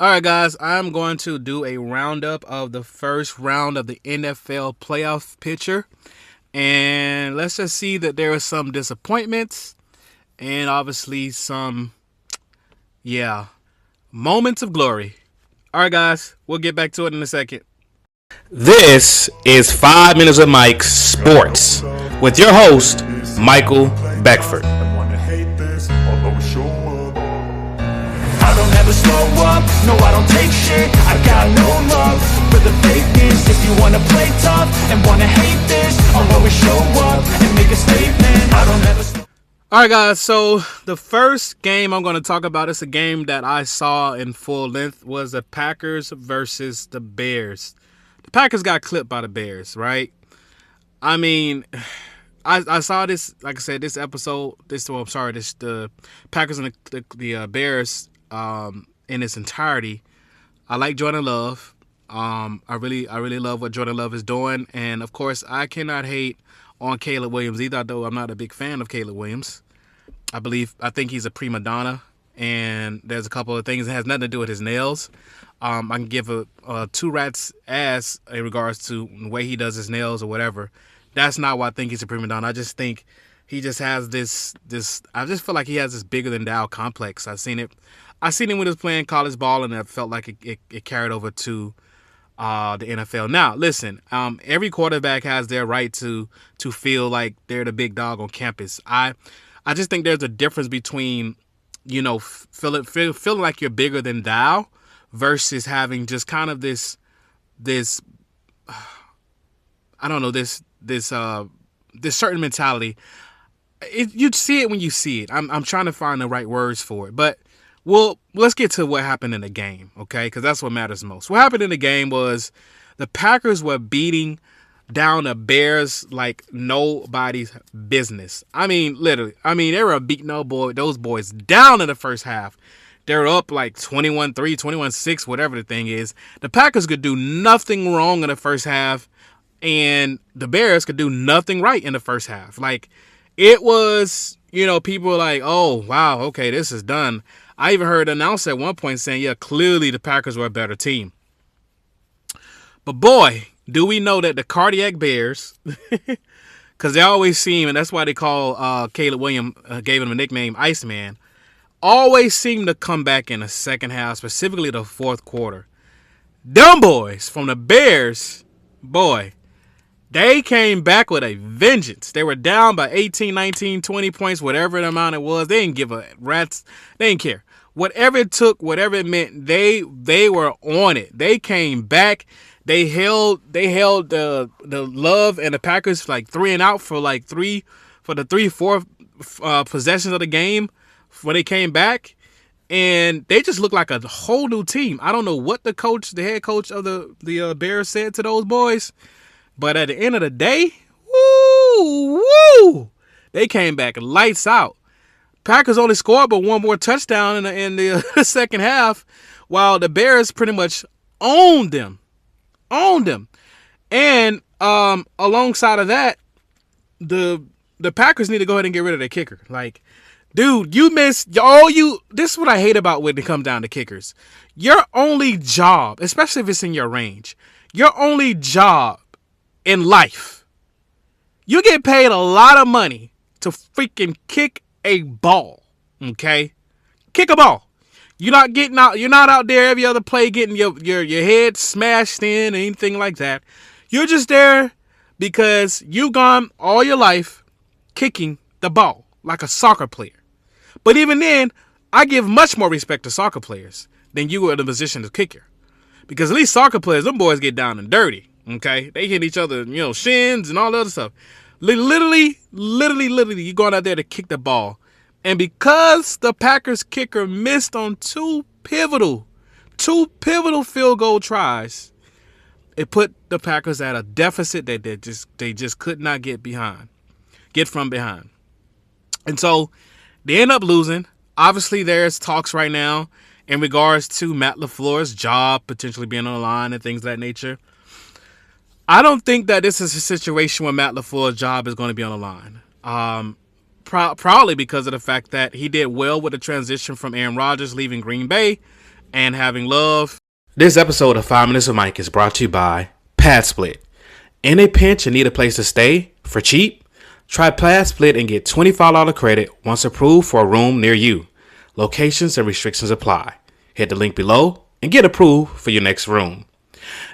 All right, guys, I'm going to do a roundup of the first round of the NFL playoff picture. And let's just see that there are some disappointments and obviously some, yeah, moments of glory. All right, guys, we'll get back to it in a second. This is 5 Minutes of Mike Sports with your host, Michael Beckford. I don't ever slow up, no I don't take shit. I got no love for the fakeness. If you wanna play tough and wanna hate this, I'll always show up and make a statement. I don't ever slow. All right, guys, so the first game I'm going to talk about is a game that I saw in full length was the Packers versus the Bears. The Packers got clipped by the Bears, right? I mean, I saw this, like I said, this episode, the Packers and the Bears in its entirety. I like Jordan Love. I really love what Jordan Love is doing, and of course, I cannot hate on Caleb Williams either, though I'm not a big fan of Caleb Williams. I think he's a prima donna, and there's a couple of things that has nothing to do with his nails. I can give a two rats ass in regards to the way he does his nails or whatever. That's not why I think he's a prima donna. I just think he just has this. I just feel like he has this bigger than thou complex. I seen him when he was playing college ball, and I felt like it carried over to the NFL. Now, listen, every quarterback has their right to feel like they're the big dog on campus. I just think there's a difference between, feeling like you're bigger than thou versus having just kind of this I don't know, this certain mentality. You see it when you see it. I'm trying to find the right words for it, but let's get to what happened in the game, okay? Because that's what matters most. What happened in the game was the Packers were beating down the Bears like nobody's business. I mean, literally. I mean, they were beating those boys down in the first half. They're up like 21-3, 21-6, whatever the thing is. The Packers could do nothing wrong in the first half, and the Bears could do nothing right in the first half. Like, it was, people were like, oh, wow, okay, this is done. I even heard an announcer at one point saying, yeah, clearly the Packers were a better team. But boy, do we know that the Cardiac Bears, because they always seem, and that's why they call Caleb Williams, gave him a nickname, Iceman, always seem to come back in the second half, specifically the fourth quarter. Dumb boys from the Bears, boy, they came back with a vengeance. They were down by 18, 19, 20 points, whatever the amount it was. They didn't give a rat's. They didn't care. Whatever it took, whatever it meant, they were on it. They came back. They held the Love and the Packers like 3 and out for the 3-4 possessions of the game when they came back, and they just looked like a whole new team. I don't know what the head coach of the Bears said to those boys, but at the end of the day, woo, they came back lights out. Packers only scored but one more touchdown in the second half, while the Bears pretty much owned them. And alongside of that, the Packers need to go ahead and get rid of their kicker. Like, dude, you missed this is what I hate about when it comes down to kickers. Your only job, especially if it's in your range, your only job in life, you get paid a lot of money to freaking kick a ball. Okay? Kick a ball. You're not out there every other play getting your head smashed in or anything like that. You're just there because you've gone all your life kicking the ball like a soccer player. But even then, I give much more respect to soccer players than you were in the position of kicker. Because at least soccer players, them boys get down and dirty. Okay? They hit each other, shins and all the other stuff. Literally, you're going out there to kick the ball. And because the Packers kicker missed on two pivotal field goal tries, it put the Packers at a deficit that they just could not get from behind. And so they end up losing. Obviously, there's talks right now in regards to Matt LaFleur's job potentially being on the line and things of that nature. I don't think that this is a situation where Matt LaFleur's job is going to be on the line. Probably because of the fact that he did well with the transition from Aaron Rodgers leaving Green Bay and having love. This episode of 5 Minutes with Mike is brought to you by Padsplit. In a pinch and need a place to stay for cheap? Try Padsplit and get $25 credit once approved for a room near you. Locations and restrictions apply. Hit the link below and get approved for your next room.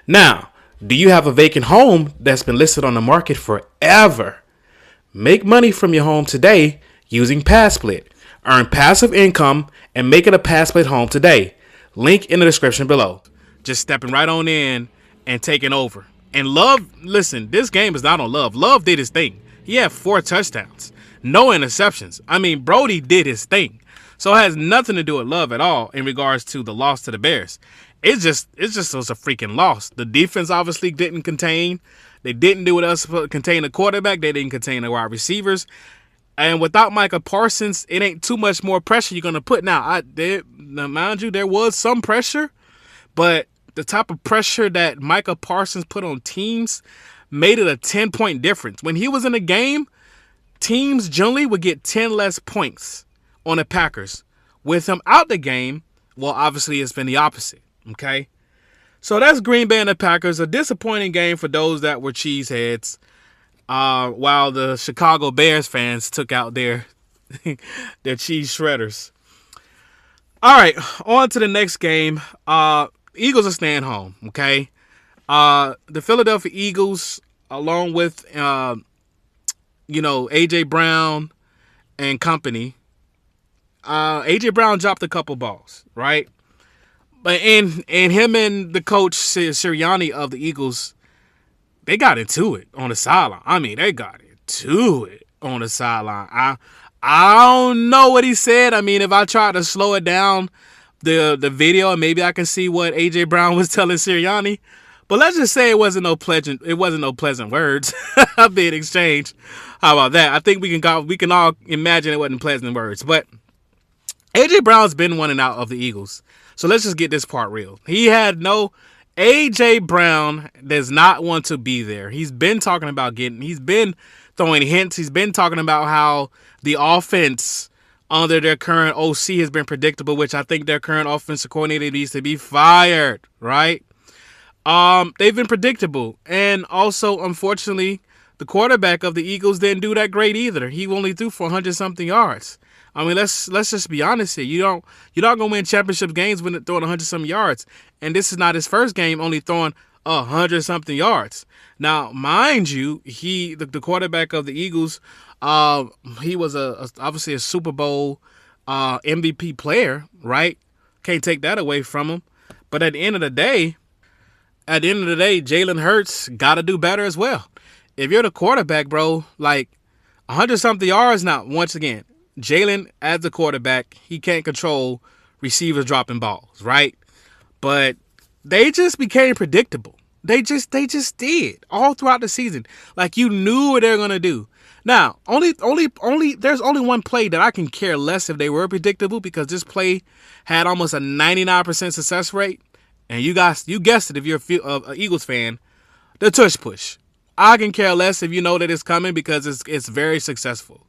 Now, do you have a vacant home that's been listed on the market forever? Make money from your home today using Padsplit. Earn passive income and make it a Padsplit home today. Link in the description below. Just stepping right on in and taking over. And Love, listen, this game is not on Love. Love did his thing. He had 4 touchdowns. No interceptions. I mean, Brody did his thing. So it has nothing to do with Love at all in regards to the loss to the Bears. It just was a freaking loss. The defense obviously didn't contain. They didn't do what else to contain the quarterback. They didn't contain the wide receivers. And without Micah Parsons, it ain't too much more pressure you're going to put. Now, mind you, there was some pressure, but the type of pressure that Micah Parsons put on teams made it a 10-point difference. When he was in the game, teams generally would get 10 less points on the Packers. With him out the game, well, obviously it's been the opposite, okay? So that's Green Bay and the Packers, a disappointing game for those that were cheeseheads, while the Chicago Bears fans took out their cheese shredders. All right, on to the next game. Eagles are staying home, okay? The Philadelphia Eagles, along with, A.J. Brown and company. A.J. Brown dropped a couple balls, right? But and him and the coach, Sirianni of the Eagles, they got into it on the sideline. I mean, they got into it on the sideline. I don't know what he said. I mean, if I try to slow it down, the video, and maybe I can see what A.J. Brown was telling Sirianni. But let's just say it wasn't no pleasant words being exchanged. How about that? I think we can all imagine it wasn't pleasant words. But A.J. Brown's been one and out of the Eagles. So let's just get this part real. A.J. Brown does not want to be there. He's been talking about he's been throwing hints. He's been talking about how the offense under their current OC has been predictable, which I think their current offensive coordinator needs to be fired, right? They've been predictable. And also, unfortunately, the quarterback of the Eagles didn't do that great either. He only threw for 100-something yards. I mean, let's just be honest here. You're not gonna win championship games when throwing 100-something yards. And this is not his first game only throwing 100-something yards. Now, mind you, the quarterback of the Eagles, he was obviously a Super Bowl MVP player, right? Can't take that away from him. But at the end of the day, Jalen Hurts got to do better as well. If you're the quarterback, bro, like 100-something yards. Now, once again, Jalen, as the quarterback, he can't control receivers dropping balls, right? But they just became predictable. They just did all throughout the season. Like, you knew what they were gonna do. Now, there's only one play that I can care less if they were predictable, because this play had almost a 99% success rate. And you guessed it if you're an Eagles fan, the tush push. I can care less if you know that it's coming, because it's very successful.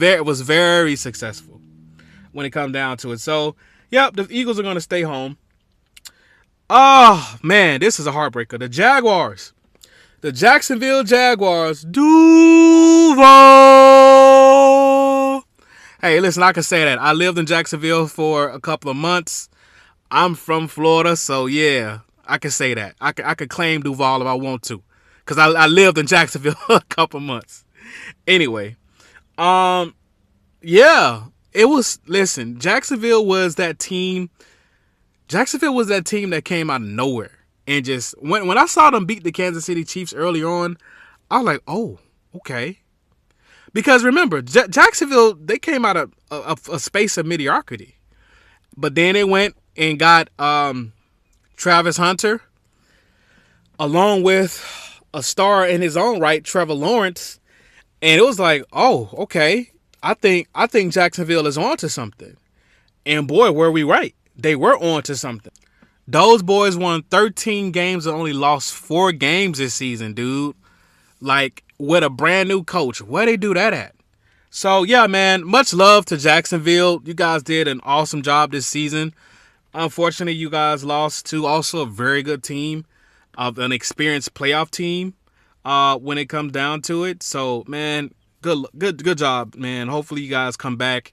It was very successful when it comes down to it. So, yep, the Eagles are going to stay home. Oh, man, this is a heartbreaker. The Jaguars. The Jacksonville Jaguars. Duval. Hey, listen, I can say that. I lived in Jacksonville for a couple of months. I'm from Florida, so yeah, I can say that. I could claim Duval if I want to, because I lived in Jacksonville a couple of months. Anyway. Yeah, it was, listen, Jacksonville was that team that came out of nowhere. And just, when I saw them beat the Kansas City Chiefs early on, I was like, oh, okay. Because remember, Jacksonville, they came out of a space of mediocrity. But then they went and got Travis Hunter, along with a star in his own right, Trevor Lawrence. And it was like, oh, okay. I think Jacksonville is on to something. And boy, were we right. They were on to something. Those boys won 13 games and only lost 4 games this season, dude. Like, with a brand new coach. Where they do that at? So, yeah, man, much love to Jacksonville. You guys did an awesome job this season. Unfortunately, you guys lost to also a very good team, of an experienced playoff team. When it comes down to it, so man, good job, man. Hopefully, you guys come back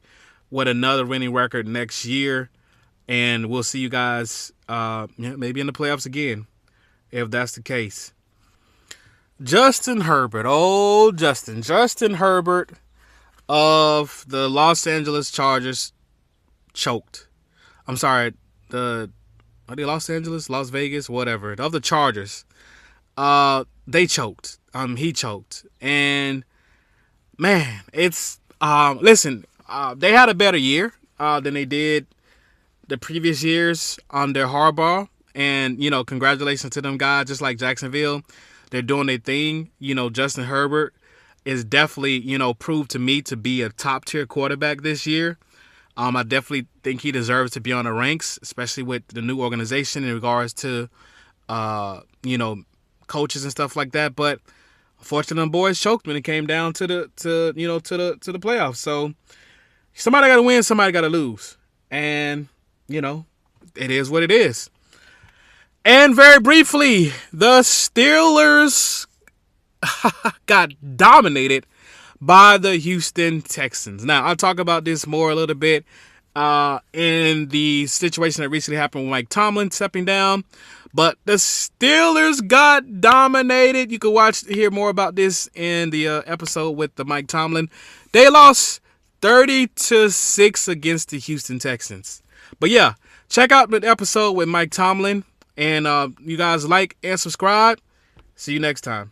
with another winning record next year, and we'll see you guys maybe in the playoffs again if that's the case. Justin Herbert, Justin Herbert of the Los Angeles Chargers choked. I'm sorry, are they Los Angeles, Las Vegas, whatever, of the Chargers. They choked. He choked, and man, it's listen. They had a better year than they did the previous years under Harbaugh, and congratulations to them guys. Just like Jacksonville, they're doing their thing. Justin Herbert is definitely proved to me to be a top tier quarterback this year. I definitely think he deserves to be on the ranks, especially with the new organization in regards to coaches and stuff like that. But unfortunately, them boys choked when it came down to the playoffs. So somebody got to win, somebody got to lose, and it is what it is. And very briefly, the Steelers got dominated by the Houston Texans. Now, I'll talk about this more a little bit in the situation that recently happened with Mike Tomlin stepping down. But the Steelers got dominated. You can hear more about this in the episode with the Mike Tomlin. They lost 30-6 against the Houston Texans. But yeah, check out the episode with Mike Tomlin. And you guys like and subscribe. See you next time.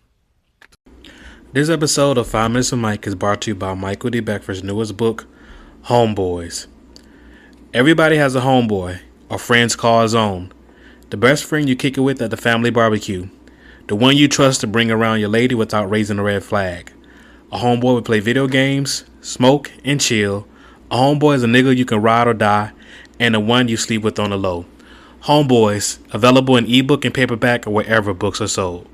This episode of 5 Minutes with Mike is brought to you by Michael D. Beckford's newest book, Homeboys. Everybody has a homeboy, or friends call his own. The best friend you kick it with at the family barbecue. The one you trust to bring around your lady without raising a red flag. A homeboy will play video games, smoke, and chill. A homeboy is a nigga you can ride or die, and the one you sleep with on the low. Homeboys, available in ebook and paperback or wherever books are sold.